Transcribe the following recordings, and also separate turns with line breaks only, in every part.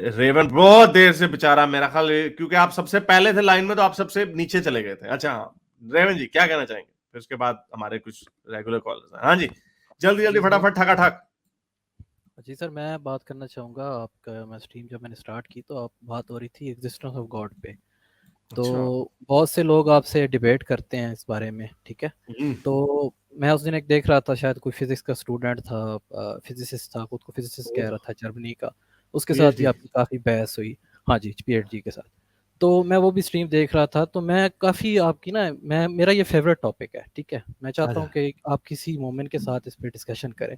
Raven बहुत देर से बेचारा, मेरा ख्याल क्योंकि आप सबसे पहले थे लाइन में तो आप सबसे नीचे चले गए थे। अच्छा हाँ, रेवन जी क्या कहना चाहेंगे? फिर उसके बाद हमारे कुछ रेगुलर कॉलर्स हैं। हाँ जी, जल्दी जल्दी
जी सर।
फटाफट ठकाठक।
जी सर, मैं बात करना चाहूँगा आपका। मैं स्ट्रीम जब मैंने स्टार्ट की तो आप बात हो रही थी एग्जिस्टेंस ऑफ गॉड पे। तो
अच्छा।
बहुत से लोग आपसे डिबेट करते हैं इस बारे में, ठीक है।
हम्म।
तो मैं उस दिन एक देख रहा था, शायद कोई फिजिक्स का स्टूडेंट था, फिजिसिस्ट था, खुद को फिजिसिस्ट कह रहा था, जर्मनी का। उसके साथ भी
पीएचडी।
आपकी काफ़ी बहस हुई। हाँ जी, पीएचडी के साथ। तो मैं वो भी स्ट्रीम देख रहा था, तो मैं काफ़ी आपकी ना, मैं मेरा ये फेवरेट टॉपिक है, ठीक है। मैं चाहता
अच्छा
हूँ कि आप किसी मोमेंट के साथ इस पर डिस्कशन करें।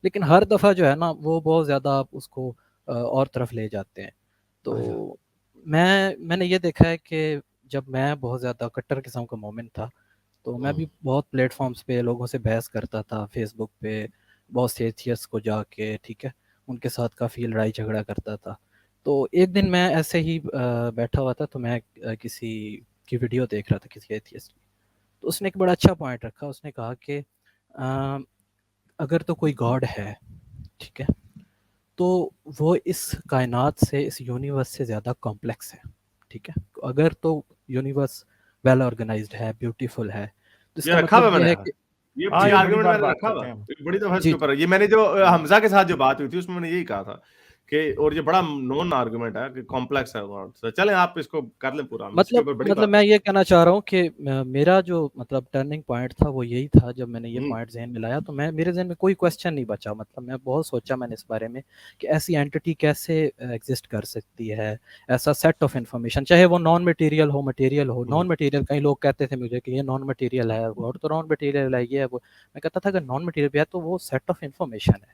लेकिन हर दफ़ा जो है ना, वो बहुत ज़्यादा आप उसको और तरफ ले जाते हैं।
अच्छा।
तो मैंने ये देखा है कि जब मैं बहुत ज़्यादा कट्टर किस्म का मोमेंट था, तो मैं भी बहुत प्लेटफॉर्म्स पे लोगों से बहस करता था, फेसबुक पे बहुत से एथियस्ट को जाके, ठीक है, उनके साथ काफ़ी लड़ाई झगड़ा करता था। तो एक दिन मैं ऐसे ही बैठा हुआ था, तो मैं किसी की वीडियो देख रहा था, किसी एथियस्ट की। तो उसने एक बड़ा अच्छा पॉइंट रखा। उसने कहा कि अ, अगर तो कोई गॉड है, ठीक है, तो वो इस कायनात से, इस यूनिवर्स से ज़्यादा कॉम्प्लेक्स है, ठीक है। अगर तो यूनिवर्स वेल ऑर्गेनाइज्ड है, ब्यूटीफुल है, तो
ये
इसका
रखा हुआ
मतलब
मैंने
ये है
यार,
कि
ये
हाँ,
जी,
ये बड़ी
आर्गुमेंट
बार
मैंने
बात
रखा हुआ,
करते हैं हम।
एक बड़ी दफा
जी,
इसके
जी,
ऊपर। ये मैंने जो हमजा के साथ जो बात हुई थी उसमें मैंने यही कहा था कि, और ये बड़ा नॉन आर्गुमेंट है कि कॉम्प्लेक्स है वर्ड। तो चलें आप इसको कर लें पूरा, हम इसके
मतलब
ऊपर बड़ी
मतलब
बात
मैं
है।
ये कहना चाह रहा हूँ कि मेरा जो मतलब टर्निंग पॉइंट था वो यही था। जब मैंने ये
हम्म।
पॉइंट जहन में लाया, तो मैं, मेरे जहन में कोई क्वेश्चन नहीं बचा। मतलब मैं बहुत सोचा मैंने इस बारे में कि ऐसी एंटिटी कैसे एग्जिस्ट कर सकती है, ऐसा सेट ऑफ इंफॉर्मेशन, चाहे वो नॉन मटेरियल हो, मटेरियल हो।
हम्म।
नॉन मटेरियल, कई लोग कहते थे मुझे कि ये नॉन मटेरियल है, और तो नॉन मटेरियल है, ये है वो। मैं कहता था अगर नॉन मटेरियल भी है तो वो सेट ऑफ इंफॉर्मेशन है,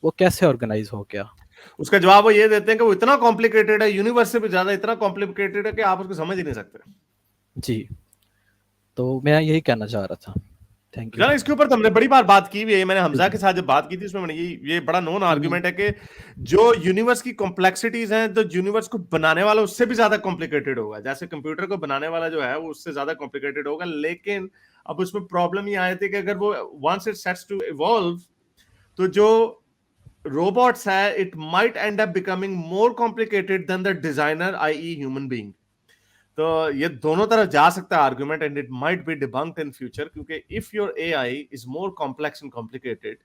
वो कैसे ऑर्गेनाइज हो गया।
उसका जवाब वो ये देते हैं कि वो इतना कॉम्प्लिकेटेड है, यूनिवर्स से भी ज्यादा इतना कॉम्प्लिकेटेड है कि आप उसको समझ ही नहीं सकते।
जी, तो मैं यही कहना चाह रहा था। Thank you.
चलो, इसके ऊपर तो हमने बड़ी बार बात की हुई है। मैंने हमजा के साथ जब बात की थी उसमें मैंने ये बड़ा नॉन आर्गुमेंट है कि जो यूनिवर्स की कॉम्प्लेक्सिटीज हैं, तो यूनिवर्स को बनाने वाला उससे भी ज्यादा कॉम्प्लिकेटेड होगा। जैसे कंप्यूटर को बनाने वाला जो है वो उससे ज्यादा कॉम्प्लिकेटेड होगा। लेकिन अब उसमें प्रॉब्लम ये आई थी कि अगर वो once it sets to evolve, तो जो रोबोट्स है, it might end up becoming more complicated than the designer, i e human being. तो ये दोनों तरफ जा सकता है argument, and it might be debunked in future, क्योंकि if your AI is more complex and complicated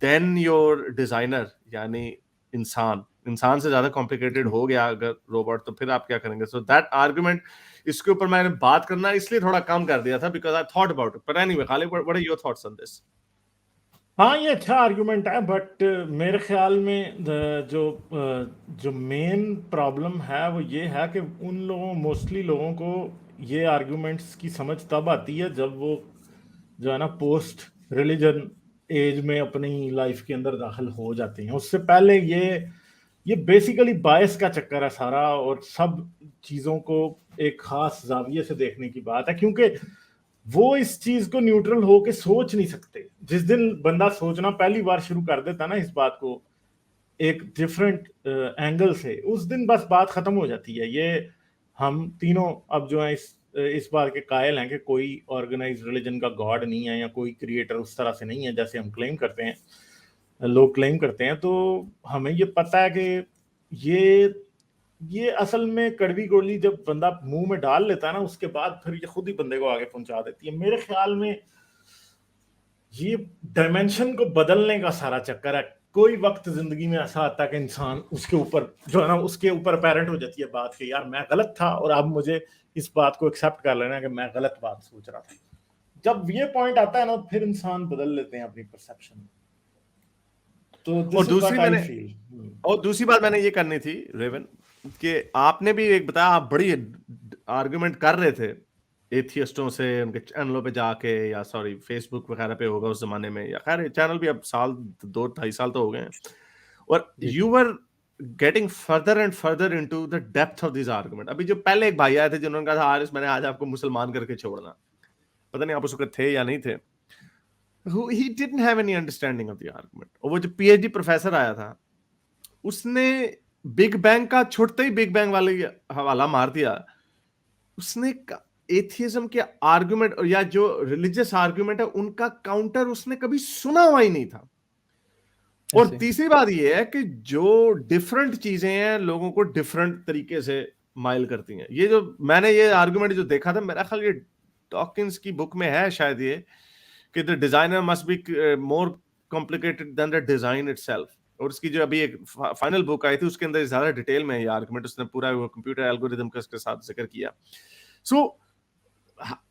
than your designer, यानी इंसान से ज्यादा कॉम्प्लिकेटेड
जी,
हो गया अगर रोबोट, तो फिर आप क्या करेंगे? सो दैट आर्गुमेंट, इसके ऊपर मैंने बात करना इसलिए थोड़ा कम कर दिया था, because I thought about it. पर anyway, Khalid, what are your thoughts on this?
हाँ, ये अच्छा आर्गुमेंट है, बट मेरे ख्याल में जो मेन प्रॉब्लम है वो ये है कि उन लोगों, मोस्टली लोगों को ये आर्गुमेंट्स की समझ तब आती है जब वो जो है ना पोस्ट रिलीजन एज में अपनी लाइफ के अंदर दाखिल हो जाते हैं। उससे पहले ये बेसिकली बायस का चक्कर है सारा, और सब चीज़ों को एक खास जाविये से देखने की बात है, क्योंकि वो इस चीज को न्यूट्रल होके सोच नहीं सकते। जिस दिन बंदा सोचना पहली बार शुरू कर देता ना इस बात को एक डिफरेंट एंगल से, उस दिन बस बात खत्म हो जाती है। ये हम तीनों अब जो है इस बात के कायल हैं कि कोई ऑर्गेनाइज रिलीजन का गॉड नहीं है, या कोई क्रिएटर उस तरह से नहीं है जैसे हम क्लेम करते हैं, लोग क्लेम करते हैं। तो हमें ये पता है कि ये ये असल में कड़वी गोली जब बंदा मुंह में डाल लेता है ना, उसके बाद फिर ये खुद ही बंदे को आगे पहुंचा देती है। मेरे ख्याल में ये डायमेंशन को बदलने का सारा चक्कर है। कोई वक्त जिंदगी में ऐसा आता है कि इंसान उसके ऊपर जो है ना, उसके ऊपर अपेरेंट हो जाती है बात कि यार मैं गलत था, और अब मुझे इस बात को एक्सेप्ट कर लेना है कि मैं गलत बात सोच रहा था। जब ये पॉइंट आता है ना, फिर इंसान बदल लेते हैं अपनी परसेप्शन। तो
और
दिस इज
दूसरी
व्हाट आई
मैंने
फील।
और दूसरी बात मैंने ये करनी थी, रेवन, कि आपने भी एक बताया, आप बड़ी आर्गुमेंट कर रहे थे एथियस्टों से, उनके चैनलों पे जाके, या सॉरी फेसबुक वगैरह पे होगा उस जमाने में, या खैर चैनल भी अब साल 2-2.5 साल तो हो गए हैं, और
जी,
you were getting further and further into the depth of this argument. अभी जो पहले एक भाई आए थे जिन्होंने कहा था हारिस, मैंने आज आपको मुसलमान करके छोड़ना, पता नहीं आप उस वक्त थे या नहीं थे, he didn't have any understanding of the argument। और वो जो पीएचडी प्रोफेसर आया था, उसने बिग बैंग का छुड़ते ही बिग बैंग वाले हवाला मार दिया। उसने एथियज्म के आर्गुमेंट या जो रिलीजियस आर्गुमेंट है उनका काउंटर उसने कभी सुना हुआ ही नहीं था। और
ऐसे
तीसरी बात ये है कि जो डिफरेंट चीजें हैं लोगों को डिफरेंट तरीके से माइल करती हैं। ये जो मैंने ये आर्गुमेंट जो देखा था, मेरा ख्याल ये डॉकिंस की बुक में है शायद, ये कि the designer must be more complicated than the design itself. और उसकी जो अभी एक फाइनल बुक आई थी उसके अंदर ज्यादा डिटेल में ये आर्गुमेंट उसने पूरा वो कंप्यूटर एल्गोरिथम का उसके साथ जिक्र किया। सो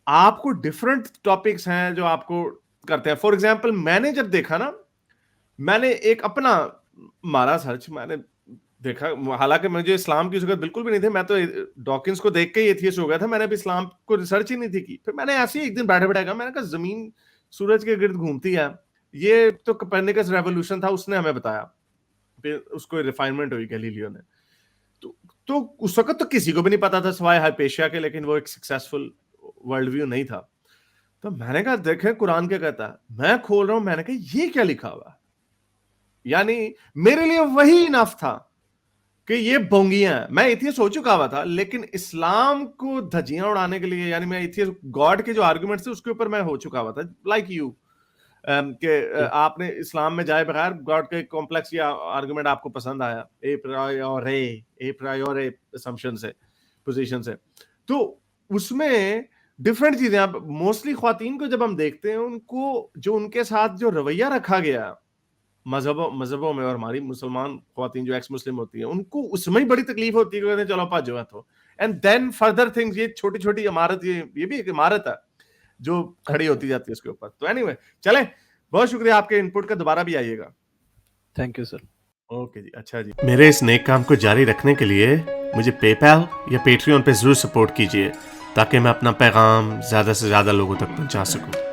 आपको डिफरेंट टॉपिक्स हैं जो आपको करते हैं। फॉर एग्जाम्पल मैंने जब देखा ना, मैंने एक अपना मारा सर्च, मैंने देखा, हालांकि मुझे इस्लाम की जरूरत बिल्कुल भी नहीं थी, मैं तो डॉकिंस को देख के ही एथियस्ट हो गया था, मैंने भी इस्लाम को रिसर्च ही नहीं थी की। फिर मैंने ऐसे ही एक दिन बैठे बैठे कहा, मैंने कहा जमीन सूरज के गिर्द घूमती है, ये तो कोpernicus रेवोल्यूशन था, उसने हमें बताया, फिर उसको रिफाइनमेंट हुई गैलीलियो ने। तो उस वक्त तो किसी को भी नहीं पता था सिवाय हाइपेशिया के, लेकिन वो एक सक्सेसफुल वर्ल्ड व्यू नहीं था। तो मैंने कहा देखें कुरान क्या कहता है, मैं खोल रहा हूं, मैंने कहा ये क्या लिखा हुआ है, यानी मेरे लिए वही इनफ था कि ये बोंगियां हैं। मैं एथियस्ट हो चुका हुआ था, लेकिन इस्लाम को धज्जियां उड़ाने के लिए, यानी मैं एथियस्ट गॉड के जो आर्गुमेंट्स थे उसके ऊपर मैं हो चुका हुआ था, लाइक यू कि आपने इस्लाम में जाए बगैर गॉड के कॉम्प्लेक्स या आर्गुमेंट आपको पसंद आया, ए प्रायोरे असम्पशन से, पोजीशन से। तो उसमें डिफरेंट चीजें, आप मोस्टली ख्वातीन को जब हम देखते हैं, उनको जो उनके साथ जो रवैया रखा गया मजहबों में, और हमारी मुसलमान ख्वातीन जो एक्स मुस्लिम होती हैं, उनको उसमें ही बड़ी तकलीफ होती है, कहते हैं चलो पाजो है तो, एंड देन फर्दर थिंग्स, ये छोटी छोटी इमारत, ये भी एक इमारत है जो खड़ी होती जाती है उसके ऊपर। तो एनीवे चले, बहुत शुक्रिया आपके इनपुट का, दोबारा भी आइएगा।
Thank you sir.
ओके जी, अच्छा जी। मेरे इस नेक काम को जारी रखने के लिए मुझे पेपैल या पेट्रियन पे जरूर सपोर्ट कीजिए, ताकि मैं अपना पैगाम ज्यादा से ज्यादा लोगों तक पहुंचा सकूं।